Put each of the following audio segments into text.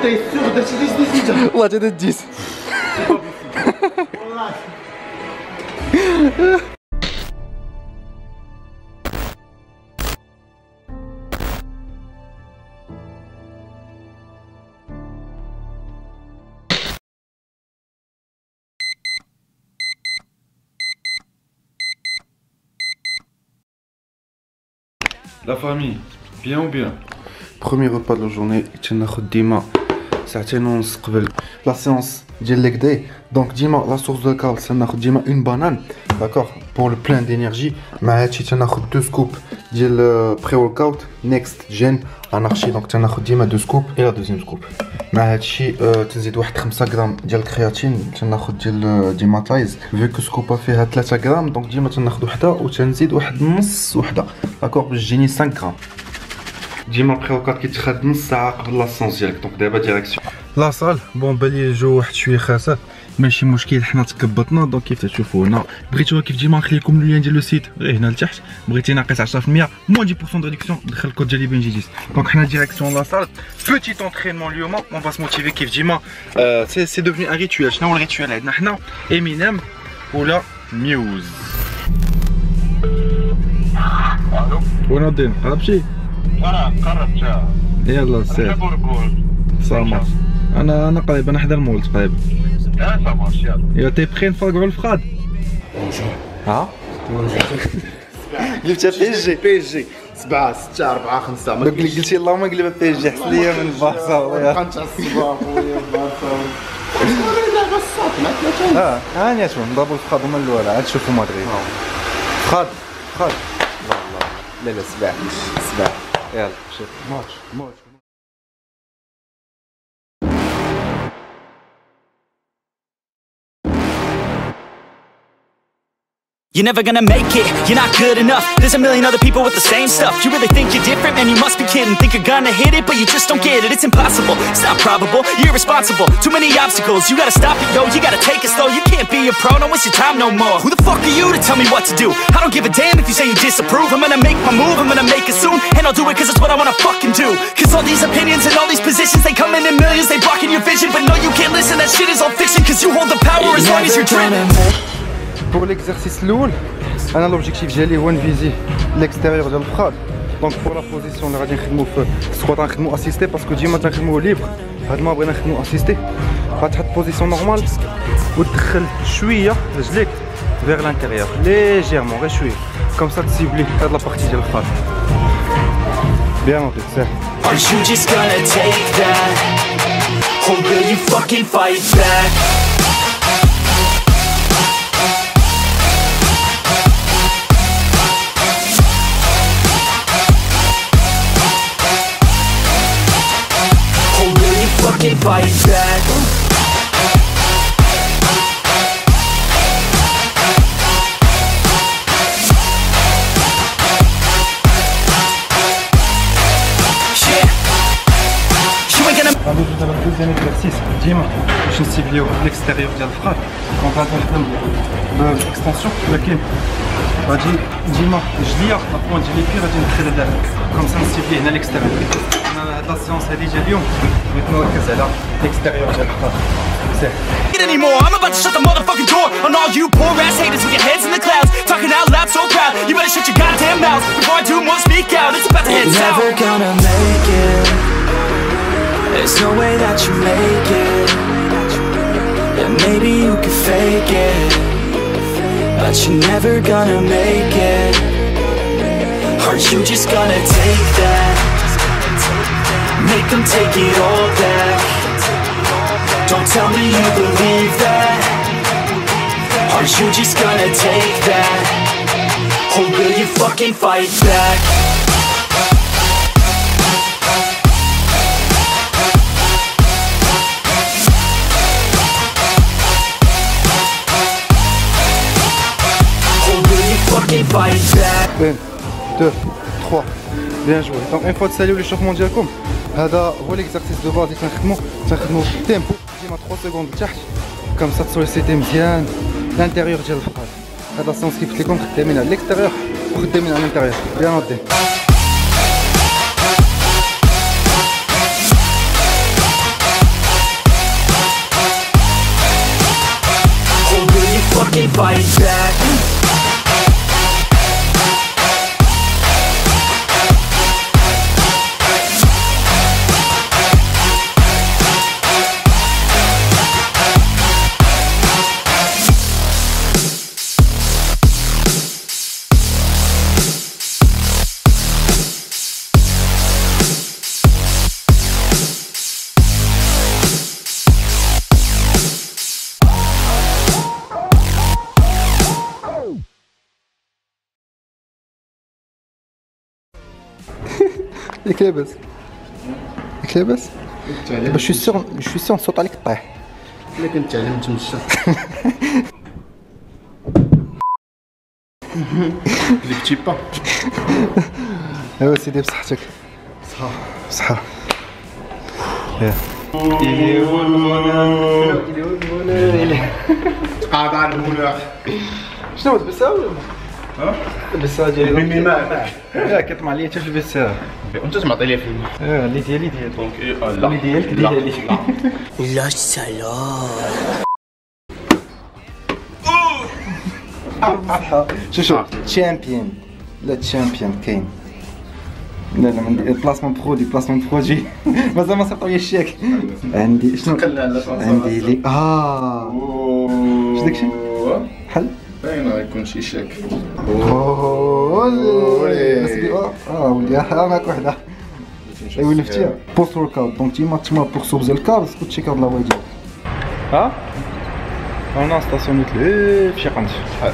T'es sûr de ce que tu والله تدير 10. La famille, bien ou bien? Premier repas de la journée, تناخذ ديما ساعتين ونص قبل لا سيونس ديال ليك داي. دونك ديما لا سورس دو كارب تناخذ ديما اون بانان داكور بور لو بلان دينيرجي. مع هادشي تناخذ 2 سكوب ديال بري ورك اوت نيكست جين انارشي. دونك تناخذ ديما 2 سكوب الى دوزيام سكوب. مع هادشي تنزيد واحد 5 غرام ديال الكرياتين تناخذ ديال ديماتايز فيكو سكوبا فيها 3 غرام. دونك ديما تناخذ وحده وتنزيد واحد نص وحده داكور باش تجيني 5 غرام. ديما بري ورك اوت كيتخاد نص ساعه قبل لا سونس ديالك. دونك دابا ديريكسيون لا صال. بون بالي الجو واحد شويه خاسر ماشي مشكل حنا تكبطنا. دونك كيف تشوفوا هنا بغيتوها كيف ديما نخلي لكم اللين ديال لو سيت غير هنا لتحت. بغيتي ناقص 10% موان 10% دو ريدكسيون دخل الكود ديالي بنجي 10. دونك حنا ديريكسيون لا صال بوتيت انترينمون اليوم اون فا سموتيفي كيف ديما. سي دوفني ان ريتوال. شنو هو الريتوال عندنا حنا؟ امينيم ولا ميوز. الو وين ودين قربتي؟ انا قربت. يلا سير صامت. انا قريب. انا حدا المول تقريبا. صامت يلا تي بخي نفرقعوا الفخاد. ها جبتها بي اس جي 7 6 4 5 ما قلتي اللهم قلبها بي اس جي حس ليا من البارسا. بقى نتعصبوا اخويا البارسا. هاني اشوف نضربوا الفخاد هما الاولى عاد تشوفوا مدريد. فخاد فخاد والله لا لا سباع سباع. يلا شوف ماتش. You're never gonna make it, you're not good enough. There's a million other people with the same stuff. You really think you're different? Man, you must be kidding. Think you're gonna hit it, but you just don't get it. It's impossible, it's not probable, you're irresponsible. Too many obstacles, you gotta stop it, yo. You gotta take it slow, you can't be a pro. Don't waste your time no more. Who the fuck are you to tell me what to do? I don't give a damn if you say you disapprove. I'm gonna make my move, I'm gonna make it soon. And I'll do it cause it's what I wanna fucking do. Cause all these opinions and all these positions, they come in millions, they blocking your vision. But no, you can't listen, that shit is all fiction. Cause you hold the power as long as you're dreaming. Pour l'exercice الاول انا لوبجيكتيف ديالي هو نفيزي ليكستيريور ديال الفخاد. دونك بور لا بوزيسيون اللي غادي نخدمو في السكوات غنخدمو اسيستي باسكو ديما تنخدمو ليبر. هاد المره بغينا نخدمو اسيستي. غتحط بوزيسيون نورمال وتدخل شويه رجليك فيغ لانتيريور ليجيرمون غير شويه كوم سا تسيبلي هاد لابارتي ديال الفخاد. بيان نوطي سير. Are you just gonna take that? Or will you fucking fight back? Fucking fight back. غندوزو دابا الدوزيام اكزرسيس ديما باش نسيبليو ليكستيريور ديال الفخاد. دونك غادي نخدم بالاكستنسيون ولكن غادي ديما رجليا لا بوان ديال لي بي غادي ندخلها دابا كوم سا نسيبليه هنا ليكستيريور. انا هاد لا سيونس هادي ديال اليوم بغيت نركز على ليكستيريور ديال الفخاد. سير Anymore. I'm about to shut the motherfucking door on all you poor ass haters with your heads in the clouds, talking out loud so proud. You better shut your goddamn mouth before I do more speak out. It's about to head south. Never gonna make it. There's no way that you make it. And maybe you can fake it, but you're never gonna make it. Are you just gonna take that? Make them take it all back. Don't tell me you believe that. Are you just gonna take that? Or will you fucking fight back? Or will you fucking fight back? 1 2 3 بيان جوي. دونك اون فوا تساليو ليشوفمون ديالكم هذا هو ليكزارسيس دو باز اللي تنخدمو تيمبو ديما 3 سكوند لتحت كوم سا تسوليسيتي مزيان الانتيريور ديال الفخاد. هذا السونس كيف قلت لكم خدامين على ليكستيريور وخدامين على الانتيريور. بيان نوضي. fight back. ياك لاباس ياك لاباس باش جو سي نصوت عليك طيح الا كنت تعلم تمشى لي بتي با ايوا سيدي بصحتك صحة قاعد على المناخ شنو تبسها ولا البسها ديالي ميمي معك لا كطمع ليا حتى في البسها وانت تعطي لي فيلم اللي ديالي دونك اللي ديالك ديرها لي يا سلام. شوف تشامبيون لا تشامبيون كاين لا من بلاسمون برودوي مازال ما صيفطوا لي الشيك عندي شنو عندي لي اش داكشي بحال باين غيكون شي شاك ولدي معاك وحده ايوا لفتيها بوست ورك اوت دونك تما بوغ سوبزي الكار سكوت تشيك هاد لاواي ديالك ها انا ستاسيونيت ليه فشي قنت شحال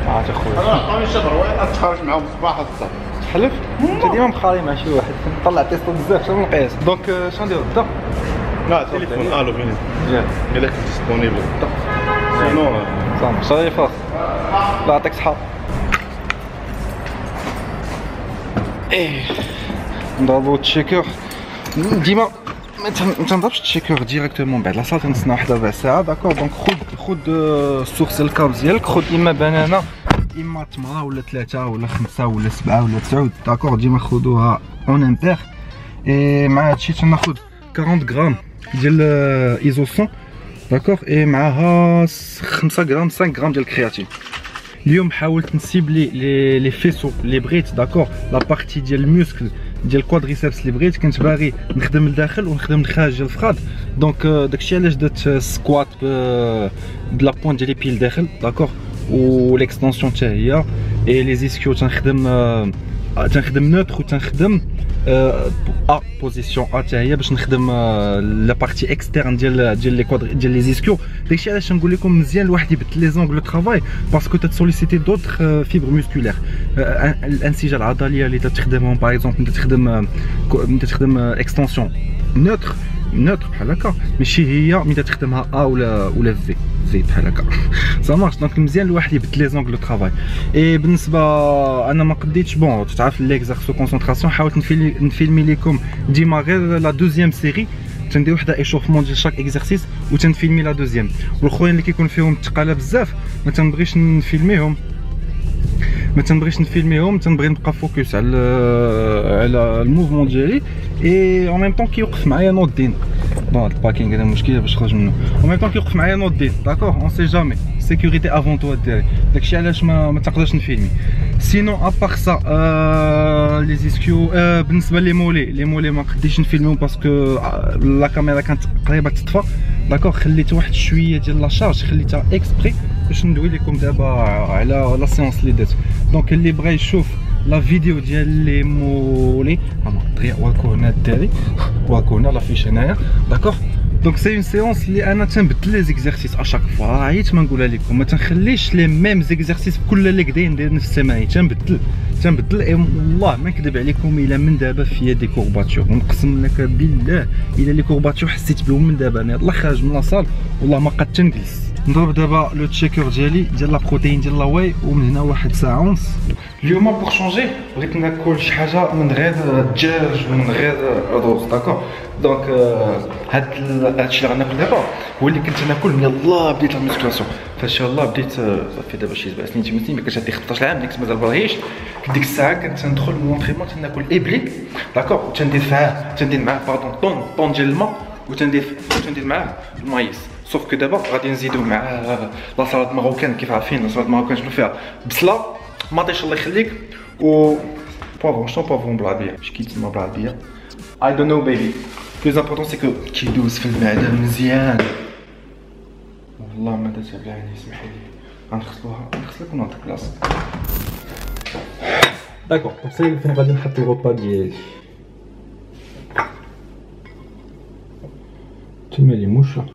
عاد اخويا انا قاني شهر واحد تخرج معاهم صباح الصباح تحلف انت ديما مخالي مع شي واحد كنطلع تيستو بزاف شنو نقيس دونك شنو نديرو بدا لا تليفون الو فين مزيان الا كنت ديسپونيبل سينو صافي شريفه الله يعطيك الصحة نضربو التشيكور ديما ما تنضربش التشيكور ديريكتومون بعد لاصال تنستنى واحد ربع ساعة داكور دونك خد السورس الكابل ديالك خد اما بنانة اما تمرة ولا 3 ولا 5 ولا 7 ولا 9 داكور ديما خدوها اون امبير مع هادشي تناخد 40 غرام ديال ايزوسون داكور معاها 5 غرام 5 غرام ديال الكرياتين. اليوم حاولت نسيبلي لي فيسو اللي بغيت داكور لا بارتي ديال الموسكل ديال الكوادريسيبس اللي بغيت كنت باغي نخدم لداخل ونخدم الخارج ديال الفخاد دونك داكشي علاش درت سكوات بلا بوين ديال لي بيل داخل داكور و ليكستونسيون حتى هي اي لي زيسكيو تنخدم نوتر و تنخدم بوزيسيون حتى هي باش نخدم لا بارتي اكسترن ديال لي كوادر ديال لي زيسكيو داكشي علاش نقول لكم مزيان الواحد يبدل لي زونغل دو طرافاي باسكو تسوليسيتي دوطخ فيبر مسكولير الانسجه العضليه اللي تخدمهم باغ اكزومبل تخدم اكستونسيون نوتر بحال هكا ماشي هي ملي تخدمها ولا في بحال هكا سا مارش دونك مزيان الواحد يبدل لي زونغل دو طرافاي اي بالنسبه انا ما قديتش بون تعرف ليكزارسو كونسونطراسيون حاولت نفيلمي لكم ديما غير لا دوزيام سيري تندير وحده ايشوفمون ديال شاك اكزرسيس وتنفيلمي لا دوزيام والاخرين اللي كيكون فيهم الثقاله بزاف ما تنبغيش نفيلميهم تنبغي نبقى فوكس على الموفمون ديالي اي اون ميم طون كيوقف معايا نوض دين بون هاد الباكينغ هذا مشكله باش نخرج منه اون ميم طون كيوقف معايا نوض دين داكور اون سي جامي سيكوريتي افون تو ديري داكشي علاش ما تقدرش نفيلمي سينو ابار سا لي زيسكيو بالنسبه لي مولي ما قديتش نفيلميهم باسكو لا كاميرا كانت قريبه تطفى داكور خليت واحد شويه ديال لا شارج خليتها اكسبري باش ندوي لكم دابا على لا سيونس اللي درت دونك اللي بغى يشوف لا فيديو ديال لي مولي دغيا واكونا الدري واكونا لا فيش هنايا داكور دونك سي اون سيونس اللي انا تنبدل لي زيكزارسيس اشاك فوا عييت ما نقولها لكم ما تنخليش لي ميم زيكزارسيس كل ليكدي ندير نفس السماعي تنبدل والله ما نكذب عليكم الا من دابا فيا دي كورباتور ونقسم لك بالله الا لي كورباتور حسيت بهم من دابا انا يلاه خارج من لاصال والله ما قد تنجلس نضرب دابا لو تشيكر ديالي ديال لا بروتين ديال لاواي ومن هنا واحد ساعه ونص اليوم بوغ شونجي بغيت ناكل شي حاجه من غير الدجاج ومن غير الرز داكور دونك هادشي اللي غناكل دابا هو اللي كنت ناكل من يلاه بديت لا ميسكلاسيون فاش يلاه بديت صافي دابا شي 7 سنين 8 سنين ما كنتش عندي 15 عام ديك مازال باغيش ديك الساعه كنت ندخل لونطريمون تناكل ابليك داكور وتندير معاه باردون طون ديال الماء وتندير معاه المايس سوف كو دابا غادي نزيدو مع لا سلطه ماروكان. كيف عارفين لا سلطه ماروكان شنو فيها؟ بصله، مطيش الله يخليك، و بافون. شنو بافون بالعربيه؟ اش كيتسمى بالعربيه؟ اي دون نو بيبي. بلوز امبورطون سي كو كيدوز في المعده مزيان. والله ما درتها بعيني، اسمحي لي. غنغسلوها، نغسلك ونعطيك بلاصه. داكور، دونك سي فين غادي نحط الغوبا ديالي. تما لي موشا.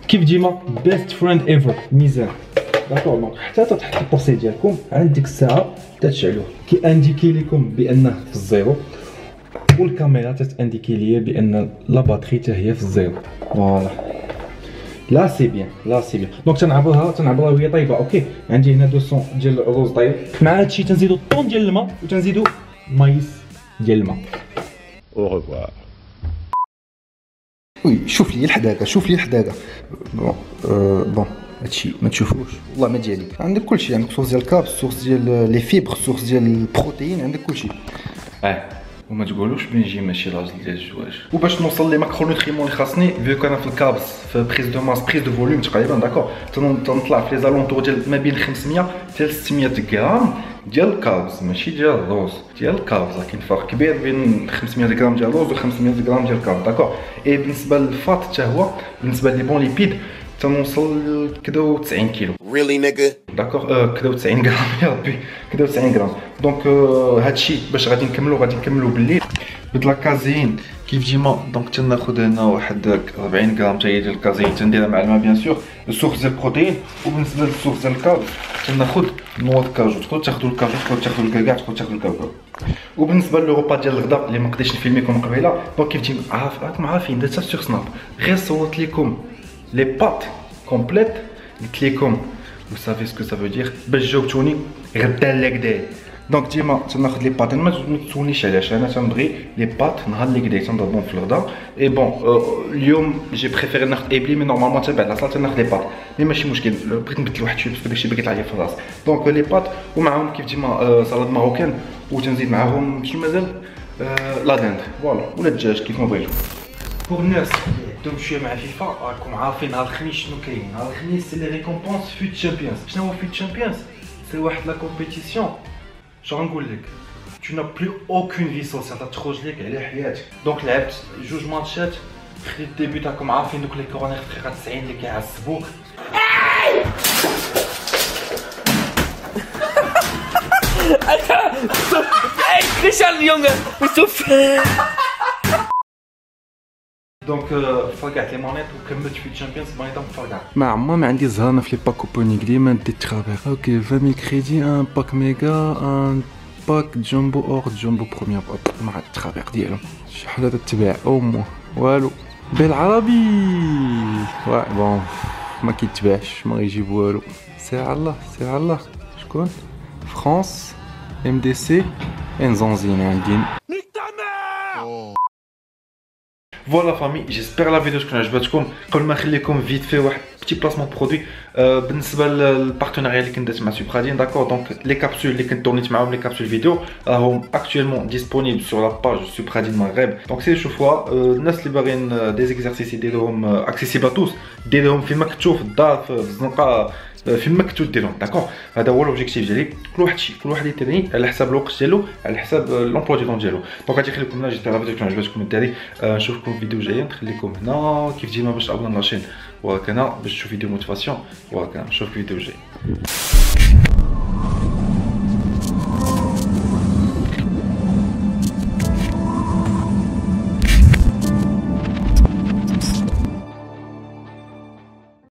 كيف ديما بيست فريند ايفر ميزان. داكور، دونك حتى تحط الطبسي ديالكم عند ديك الساعه تتشعلوه، كيانديكي لكم بانه في الزيرو، والكاميرا تتانديكي ليا بان لا باتري حتى هي في الزيرو. فوالا، لا سي بيان، لا سي بيان. دونك تنعبرها وهي طايبه. اوكي، عندي هنا 200 ديال الرز طايب، مع هادشي تنزيدو الطون ديال الماء وتنزيدو مايس ديال الماء. او ريفوار. وي، شوف لي الحداقه، شوف لي الحداقه. بون هادشي ما تشوفوش والله ما ديالي. عندك كلشي، عندك سورس ديال الكاب، سورس ديال لي فيبر، سورس ديال البروتين، عندك كلشي. وما تقولوش بنجي ماشي راجل ديال الزواج. وباش نوصل لي ماكرونوتريمون اللي خاصني، فيو انا في الكابس في بريز دو ماس، بريز دو فوليوم تقريبا، داكور، تنطلع في لي زالونتور ديال ما بين 500 حتى 600 غرام ديال الكابس، ماشي ديال الروز، ديال الكابس. كاين فرق كبير بين 500 غرام ديال الروز و 500 غرام ديال الكابس، داكور. اي بالنسبه للفات حتى هو، بالنسبه لي بون ليبيد تنوصل كدا 90 كيلو. Really nigga. داكور، كدا 90 غرام يا ربي، كدا 90 غرام. دونك هادشي باش غادي نكملو بالليل بدلا كازين كيف ديما. دونك تناخذ هنا واحد 40 غرام حتى هي ديال الكازين، تنديرها مع الماء بيان سور، السورس ديال البروتين. وبالنسبه للسورس ديال الكاج تناخذ نوع الكاجو، تقدروا تاخذوا الكاجو، تقدروا تاخذوا الكاكاع، تقدروا تاخذوا الكاكاو. وبالنسبه للغوبا ديال الغدا اللي ما قدرتش نفيلميكم قبيله، دونك كيف ديما راكم عارفين درتها سور سناب، غير صورت لكم لي بات كومبليت، قلت لكم vous savez ce que ça veut dire باش جاوبتوني غدا لكدا. دونك ديما تناخذ لي بات، ما تسولنيش علاش، انا تنبغي لي بات نهار اللي كدا تنضربهم في الغدا. اي بون اليوم جي بريفيري ناخذ ابلي، مي نورمالمون تبع لاصال تناخذ لي بات، مي ماشي مشكل، بغيت نبدل واحد شويه باسكو داكشي بقيت عليا في الراس. دونك لي بات ومعاهم كيف ديما سلطه ماروكان، وتنزيد معاهم شنو مازال لا داند، فوالا، ولا الدجاج كيف ما بغيتو. بور الناس اللي شويه مع فيفا راكم عارفين نهار الخميس شنو كاين. نهار الخميس سي لي ريكومبونس فوت تشامبيونز. شنو هو فوت تشامبيونز؟ سي واحد لا كومبيتيسيون شنو نقول لك، tu n'as plus aucune vie sociale، تخرج لك على حياتك. دونك لعبت جوج ماتشات، خديت الديبي تاعكم عارفين دوك لي كورونير في دقيقه 90 اللي كيعصبوك. Ey, Christian Junge, bist du دونك فرقعت لي مونيت وكملت في الشامبيونز مونيت مفرقع. ما عمر ما عندي زهرنا في لي باك كوبونيك، ديما ديت تخابير. اوكي 20000 كريدي، ان باك ميغا، ان باك جامبو اور جامبو بروميير باك مع التخابير ديالهم. شحال هذا تباع او مو والو بالعربي. واه بون ما كيتباعش، ما غيجيب والو. سير على الله، سير على الله. شكون؟ فرانس ام دي سي انزونزين عندي. فوالا فامي، جيسبر لا فيديو تكون عجبتكم. قبل ما نخليكم فيت في واحد بتي بلاسمون برودوي بالنسبه للبارتناريا اللي كندرت مع سوبرادين، داكور. دونك لي كابسول اللي كنت تورنيت معاهم، لي كابسول فيديو راهم اكطوالمون ديسپونيبل سور لا باج سوبرادين المغرب. دونك سي شوفوها، الناس اللي باغيين دي زيكزارسيس يديروهم اكسيسيبل توس، ديروهم فيما كنتو في الدار في الزنقه، فيما كنتو ديرهم، داكور. هذا هو لوبجيكتيف ديالي. كل واحد يتريني على حساب الوقت ديالو، على حساب لومبلوا دو طون ديالو. دونك غادي نخليكم هنا. جيسبر لا فيديو تكون عجبتكم الدراري. نشوفكم فيديو جايه، نخليكم هنا كيف ديما باش تابوناو لاشين، وراك انا باش تشوف فيديو موتيفاسيون، وراك انا نشوفك فيديو جاي.